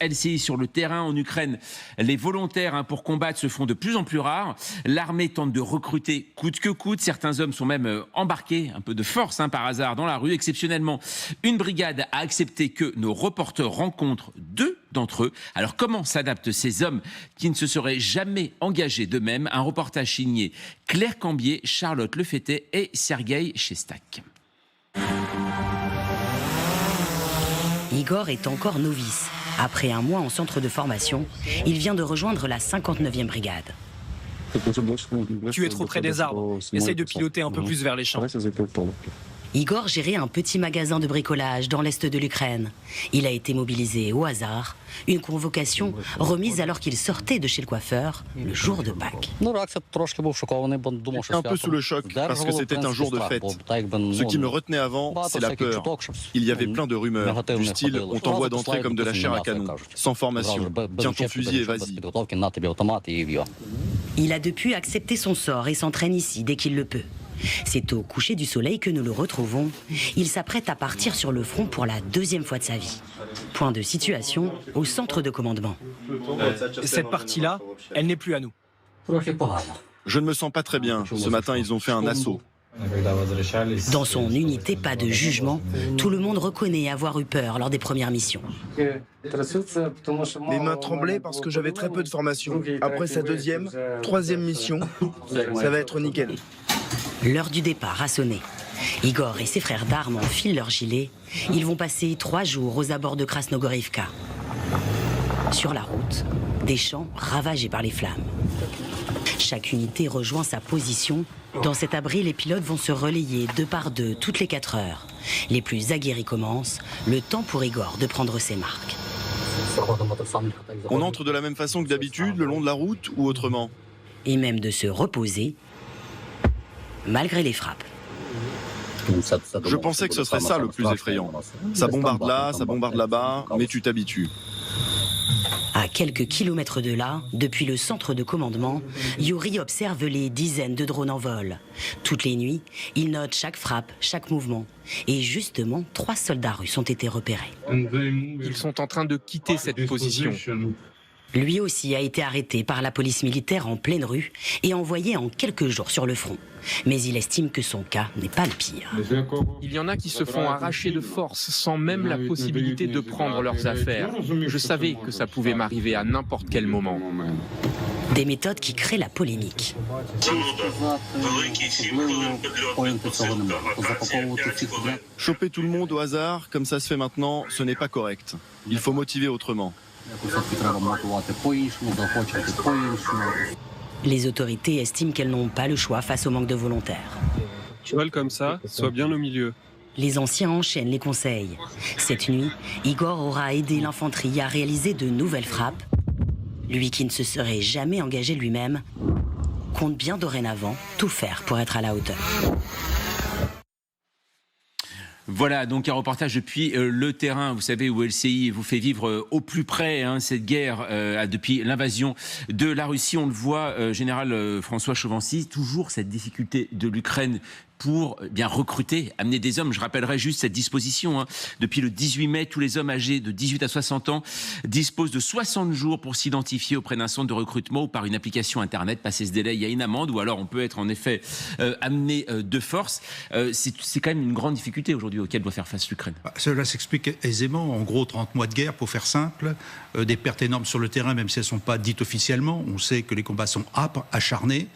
LCI sur le terrain en Ukraine, les volontaires pour combattre se font de plus en plus rares. L'armée tente de recruter coûte que coûte. Certains hommes sont même embarqués, un peu de force par hasard, dans la rue. Exceptionnellement, une brigade a accepté que nos reporters rencontrent 2 d'entre eux. Alors comment s'adaptent ces hommes qui ne se seraient jamais engagés d'eux-mêmes? Un reportage signé Claire Cambier, Charlotte Lefettet et Sergueï Chestak. Igor est encore novice. Après un mois en centre de formation, il vient de rejoindre la 59e brigade. Tu es trop près des arbres. Essaye de piloter un peu plus vers les champs. Igor gérait un petit magasin de bricolage dans l'est de l'Ukraine. Il a été mobilisé au hasard, une convocation remise alors qu'il sortait de chez le coiffeur le jour de Pâques. Un peu sous le choc parce que c'était un jour de fête. Ce qui me retenait avant, c'est la peur. Il y avait plein de rumeurs, du style on t'envoie d'entrer comme de la chair à canon, sans formation. Tiens ton fusil et vas-y. Il a depuis accepté son sort et s'entraîne ici dès qu'il le peut. C'est au coucher du soleil que nous le retrouvons. Il s'apprête à partir sur le front pour la 2e fois de sa vie. Point de situation au centre de commandement. Cette partie-là, elle n'est plus à nous. Je ne me sens pas très bien. Ce matin, ils ont fait un assaut. Dans son unité, pas de jugement. Tout le monde reconnaît avoir eu peur lors des premières missions. Mes mains tremblaient parce que j'avais très peu de formation. Après sa 2e, 3e mission, ça va être nickel. L'heure du départ a sonné. Igor et ses frères d'armes enfilent leurs gilets. Ils vont passer 3 jours aux abords de Krasnogorivka. Sur la route, des champs ravagés par les flammes. Chaque unité rejoint sa position. Dans cet abri, les pilotes vont se relayer 2 par 2 toutes les 4 heures. Les plus aguerris commencent, le temps pour Igor de prendre ses marques. On entre de la même façon que d'habitude, le long de la route ou autrement? Et même de se reposer, malgré les frappes. Je pensais que ce serait ça le plus effrayant. Ça bombarde là, ça bombarde là-bas, mais tu t'habitues. À quelques kilomètres de là, depuis le centre de commandement, Yuri observe les dizaines de drones en vol. Toutes les nuits, il note chaque frappe, chaque mouvement. Et justement, 3 soldats russes ont été repérés. Ils sont en train de quitter cette position. Lui aussi a été arrêté par la police militaire en pleine rue et envoyé en quelques jours sur le front. Mais il estime que son cas n'est pas le pire. Il y en a qui se font arracher de force sans même la possibilité de prendre leurs affaires. Je savais que ça pouvait m'arriver à n'importe quel moment. Des méthodes qui créent la polémique. Choper tout le monde au hasard, comme ça se fait maintenant, ce n'est pas correct. Il faut motiver autrement. Les autorités estiment qu'elles n'ont pas le choix face au manque de volontaires. Tu voles comme ça, sois bien au milieu. Les anciens enchaînent les conseils. Cette nuit, Igor aura aidé l'infanterie à réaliser de nouvelles frappes. Lui qui ne se serait jamais engagé lui-même, compte bien dorénavant tout faire pour être à la hauteur. Voilà, donc un reportage depuis le terrain, vous savez, où LCI vous fait vivre au plus près cette guerre depuis l'invasion de la Russie. On le voit, général François Chauvency, toujours cette difficulté de l'Ukraine pour bien recruter, amener des hommes. Je rappellerai juste cette disposition. Depuis le 18 mai, tous les hommes âgés de 18 à 60 ans disposent de 60 jours pour s'identifier auprès d'un centre de recrutement ou par une application Internet. Passer ce délai, il y a une amende ou alors on peut être en effet amené de force. C'est quand même une grande difficulté aujourd'hui auquel doit faire face l'Ukraine. Cela s'explique aisément. En gros, 30 mois de guerre, pour faire simple, des pertes énormes sur le terrain, même si elles ne sont pas dites officiellement. On sait que les combats sont âpres, acharnés.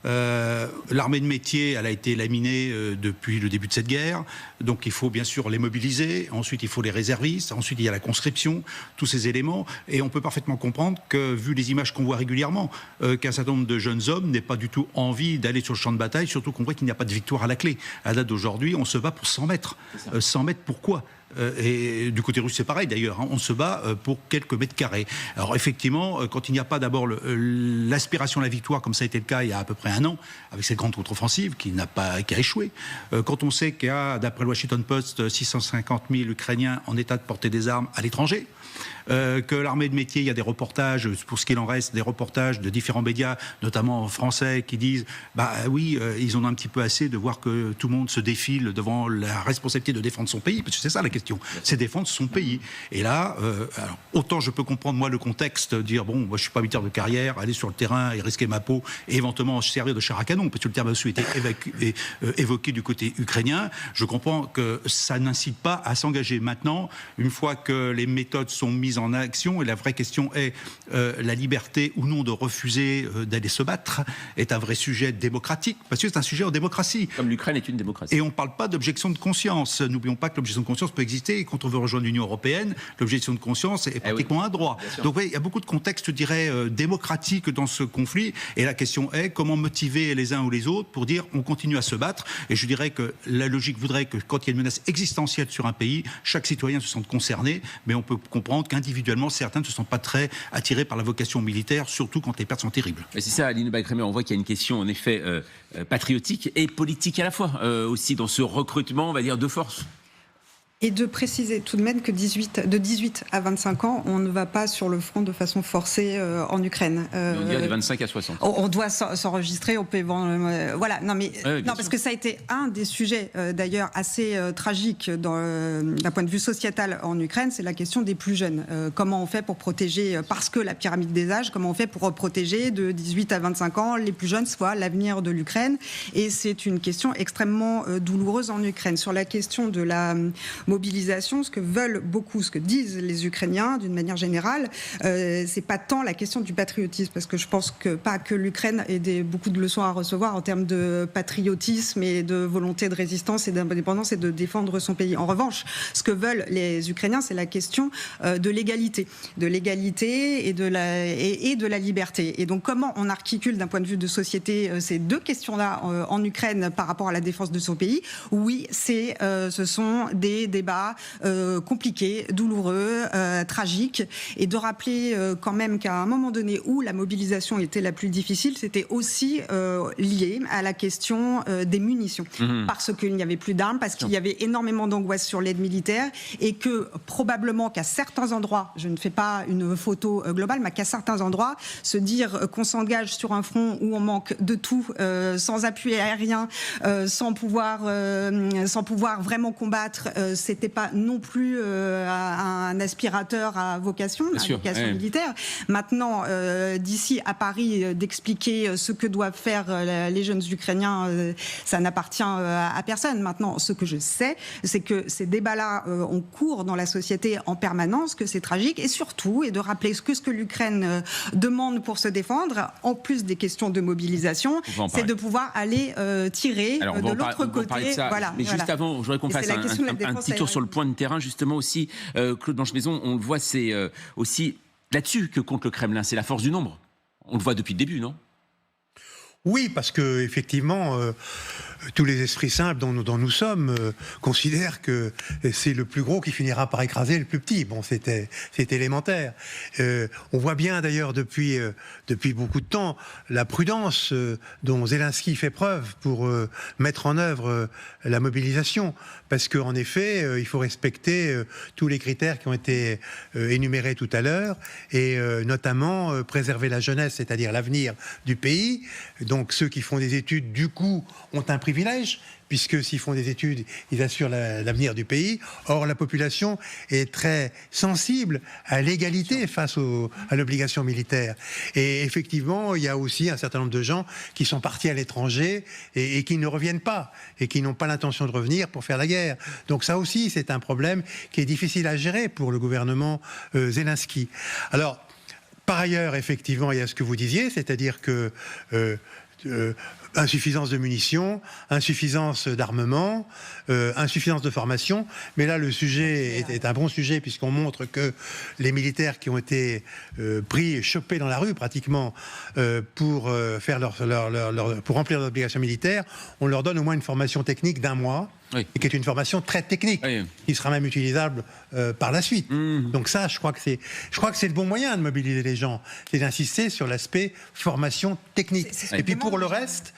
L'armée de métier, elle a été laminée depuis le début de cette guerre, donc il faut bien sûr les mobiliser, ensuite il faut les réservistes, ensuite il y a la conscription, tous ces éléments, et on peut parfaitement comprendre que, vu les images qu'on voit régulièrement, qu'un certain nombre de jeunes hommes n'aient pas du tout envie d'aller sur le champ de bataille, surtout qu'on voit qu'il n'y a pas de victoire à la clé. À la date d'aujourd'hui, on se bat pour 100 mètres. 100 mètres, pourquoi ? Et du côté russe, c'est pareil d'ailleurs, on se bat pour quelques mètres carrés. Alors effectivement, quand il n'y a pas d'abord l'aspiration à la victoire, comme ça a été le cas il y a à peu près un an, avec cette grande contre-offensive qui a échoué, quand on sait qu'il y a, d'après le Washington Post, 650 000 Ukrainiens en état de porter des armes à l'étranger, que l'armée de métier, il y a des reportages, pour ce qu'il en reste, des reportages de différents médias, notamment français, qui disent ils en ont un petit peu assez de voir que tout le monde se défile devant la responsabilité de défendre son pays, parce que c'est ça la question, c'est défendre son pays. Et là, alors, autant je peux comprendre moi le contexte, dire moi je suis pas militaire de carrière, aller sur le terrain et risquer ma peau et éventuellement servir de char à canon, parce que le terme a aussi été évoqué du côté ukrainien. Je comprends que ça n'incite pas à s'engager. Maintenant, une fois que les méthodes sont mises en action, et la vraie question est la liberté ou non de refuser d'aller se battre, est un vrai sujet démocratique, parce que c'est un sujet en démocratie. Comme l'Ukraine est une démocratie. Et on ne parle pas d'objection de conscience. N'oublions pas que l'objection de conscience peut exister, et quand on veut rejoindre l'Union européenne, l'objection de conscience est pratiquement un droit. Donc il y a beaucoup de contextes, je dirais, démocratiques dans ce conflit, et la question est comment motiver les uns ou les autres pour dire on continue à se battre. Et je dirais que la logique voudrait que quand il y a une menace existentielle sur un pays, chaque citoyen se sente concerné, mais on peut comprendre qu'individuellement, certains ne se sentent pas très attirés par la vocation militaire, surtout quand les pertes sont terribles. Et c'est ça, Aline Bagrémé, on voit qu'il y a une question en effet patriotique et politique à la fois, aussi dans ce recrutement, on va dire, de force. Et de préciser tout de même que de 18 à 25 ans, on ne va pas sur le front de façon forcée en Ukraine. On dirait des 25 à 60. On doit s'enregistrer, on peut... voilà, parce que ça a été un des sujets, d'ailleurs, assez tragiques d'un point de vue sociétal en Ukraine, c'est la question des plus jeunes. Comment on fait pour protéger, parce que la pyramide des âges, comment on fait pour protéger de 18 à 25 ans les plus jeunes, soit l'avenir de l'Ukraine. Et c'est une question extrêmement douloureuse en Ukraine. Sur la question de la mobilisation, ce que veulent beaucoup, ce que disent les Ukrainiens d'une manière générale, c'est pas tant la question du patriotisme, parce que je pense que pas que l'Ukraine ait beaucoup de leçons à recevoir en termes de patriotisme et de volonté de résistance et d'indépendance et de défendre son pays. En revanche, ce que veulent les Ukrainiens, c'est la question de l'égalité et de la liberté. Et donc, comment on articule d'un point de vue de société ces deux questions-là en Ukraine par rapport à la défense de son pays? Oui, ce sont des débats compliqués, douloureux, tragiques, et de rappeler quand même qu'à un moment donné où la mobilisation était la plus difficile, c'était aussi lié à la question des munitions, parce qu'il n'y avait plus d'armes, parce qu'il y avait énormément d'angoisse sur l'aide militaire, et que probablement qu'à certains endroits, je ne fais pas une photo globale, mais qu'à certains endroits, se dire qu'on s'engage sur un front où on manque de tout, sans appui aérien, sans pouvoir vraiment combattre, c'était pas non plus un aspirateur à vocation, militaire. Maintenant, d'ici à Paris, d'expliquer ce que doivent faire les jeunes Ukrainiens, ça n'appartient à personne. Maintenant, ce que je sais, c'est que ces débats-là ont cours dans la société en permanence, que c'est tragique, et surtout, et de rappeler ce que l'Ukraine demande pour se défendre, en plus des questions de mobilisation, c'est de pouvoir aller tirer de l'autre côté. Mais juste avant, je voudrais qu'on fasse un petit tour sur le point de terrain, justement aussi. Claude Blanche-Maison, on le voit, c'est aussi là-dessus que compte le Kremlin, c'est la force du nombre. On le voit depuis le début, non ? Oui, parce que effectivement, tous les esprits simples dont nous sommes considèrent que c'est le plus gros qui finira par écraser le plus petit. Bon, c'est élémentaire. On voit bien d'ailleurs depuis beaucoup de temps la prudence dont Zelensky fait preuve pour mettre en œuvre la mobilisation, parce qu'en effet, il faut respecter tous les critères qui ont été énumérés tout à l'heure, et notamment préserver la jeunesse, c'est-à-dire l'avenir du pays. Donc ceux qui font des études, du coup, ont un privilège, puisque s'ils font des études, ils assurent l'avenir du pays. Or, la population est très sensible à l'égalité face à l'obligation militaire. Et effectivement, il y a aussi un certain nombre de gens qui sont partis à l'étranger et qui ne reviennent pas, et qui n'ont pas l'intention de revenir pour faire la guerre. Donc ça aussi, c'est un problème qui est difficile à gérer pour le gouvernement Zelensky. Alors, par ailleurs, effectivement, il y a ce que vous disiez, c'est-à-dire que insuffisance de munitions, insuffisance d'armement, insuffisance de formation. Mais là, le sujet est un bon sujet, puisqu'on montre que les militaires qui ont été pris et chopés dans la rue, pratiquement, pour remplir leur obligation militaire, on leur donne au moins une formation technique d'1 mois. et qui est une formation très technique, qui sera même utilisable par la suite. Donc ça, je crois que c'est le bon moyen de mobiliser les gens, c'est d'insister sur l'aspect formation technique. Et puis pour le reste,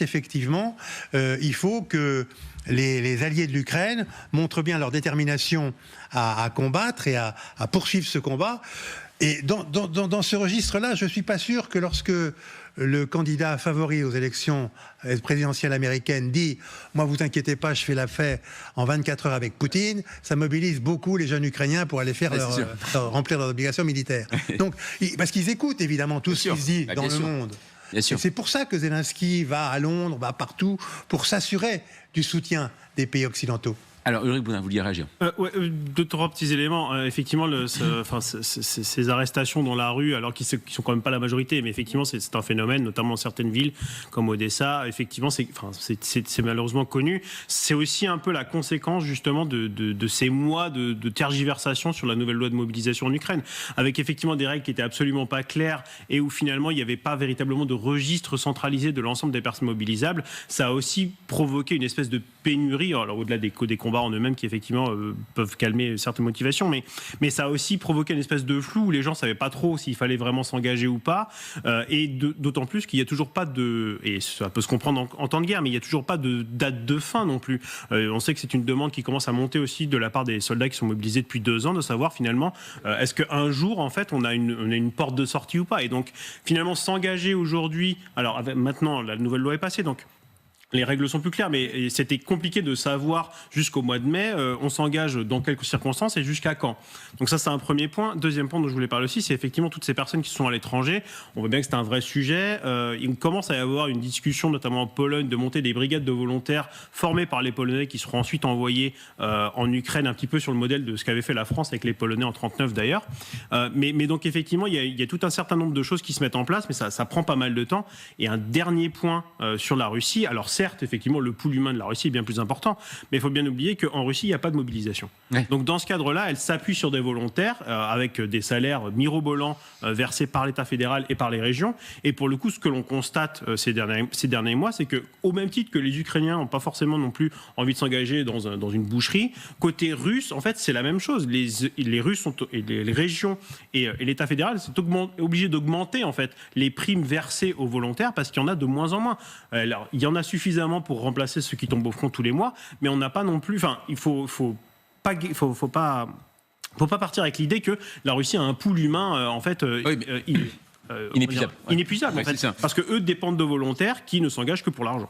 effectivement, il faut que les alliés de l'Ukraine montrent bien leur détermination à combattre et à poursuivre ce combat. Et dans ce registre-là, je ne suis pas sûr que lorsque le candidat favori aux élections présidentielles américaines dit « Moi, vous inquiétez pas, je fais la paix en 24 heures avec Poutine », ça mobilise beaucoup les jeunes Ukrainiens pour aller faire remplir leurs obligations militaires. Donc, parce qu'ils écoutent évidemment tout ce qui se dit dans le monde. Et c'est pour ça que Zelensky va à Londres, va partout, pour s'assurer du soutien des pays occidentaux. Alors, Ulrich Boudin, vous vouliez réagir? Deux, trois petits éléments. Effectivement, ces arrestations dans la rue, alors qu'ils sont quand même pas la majorité, mais effectivement, c'est un phénomène, notamment dans certaines villes comme Odessa. Effectivement, c'est malheureusement connu. C'est aussi un peu la conséquence, justement, de ces mois de tergiversation sur la nouvelle loi de mobilisation en Ukraine, avec effectivement des règles qui étaient absolument pas claires et où finalement, il n'y avait pas véritablement de registre centralisé de l'ensemble des personnes mobilisables. Ça a aussi provoqué une espèce de pénurie, alors au-delà des combats en eux-mêmes qui effectivement peuvent calmer certaines motivations, mais ça a aussi provoqué une espèce de flou où les gens ne savaient pas trop s'il fallait vraiment s'engager ou pas, et d'autant plus qu'il n'y a toujours pas et ça peut se comprendre en temps de guerre, mais il n'y a toujours pas de date de fin non plus. On sait que c'est une demande qui commence à monter aussi de la part des soldats qui sont mobilisés depuis 2 ans, de savoir finalement est-ce qu'un jour en fait on a une porte de sortie ou pas, et donc finalement s'engager aujourd'hui, alors maintenant la nouvelle loi est passée, donc les règles sont plus claires, mais c'était compliqué de savoir jusqu'au mois de mai, on s'engage dans quelles circonstances et jusqu'à quand. Donc ça, c'est un premier point. Deuxième point dont je voulais parler aussi, c'est effectivement toutes ces personnes qui sont à l'étranger. On voit bien que c'est un vrai sujet. Il commence à y avoir une discussion, notamment en Pologne, de monter des brigades de volontaires formées par les Polonais qui seront ensuite envoyés en Ukraine, un petit peu sur le modèle de ce qu'avait fait la France avec les Polonais en 1939 d'ailleurs. Mais donc effectivement, il y a tout un certain nombre de choses qui se mettent en place, mais ça prend pas mal de temps. Et un dernier point sur la Russie, alors certes, effectivement, le pool humain de la Russie est bien plus important, mais il faut bien oublier qu'en Russie, il n'y a pas de mobilisation. Donc dans ce cadre-là, elle s'appuie sur des volontaires avec des salaires mirobolants versés par l'État fédéral et par les régions. Et pour le coup, ce que l'on constate ces derniers mois, c'est qu'au même titre que les Ukrainiens n'ont pas forcément non plus envie de s'engager dans une boucherie, côté russe, en fait, c'est la même chose. Les Russes et les régions et l'État fédéral sont obligés d'augmenter en fait les primes versées aux volontaires parce qu'il y en a de moins en moins. Alors, il y en a suffisamment pour remplacer ceux qui tombent au front tous les mois, mais on n'a pas non plus. Enfin, il faut pas partir avec l'idée que la Russie a un pool humain en fait inépuisable. Inépuisable en fait, parce que eux dépendent de volontaires qui ne s'engagent que pour l'argent.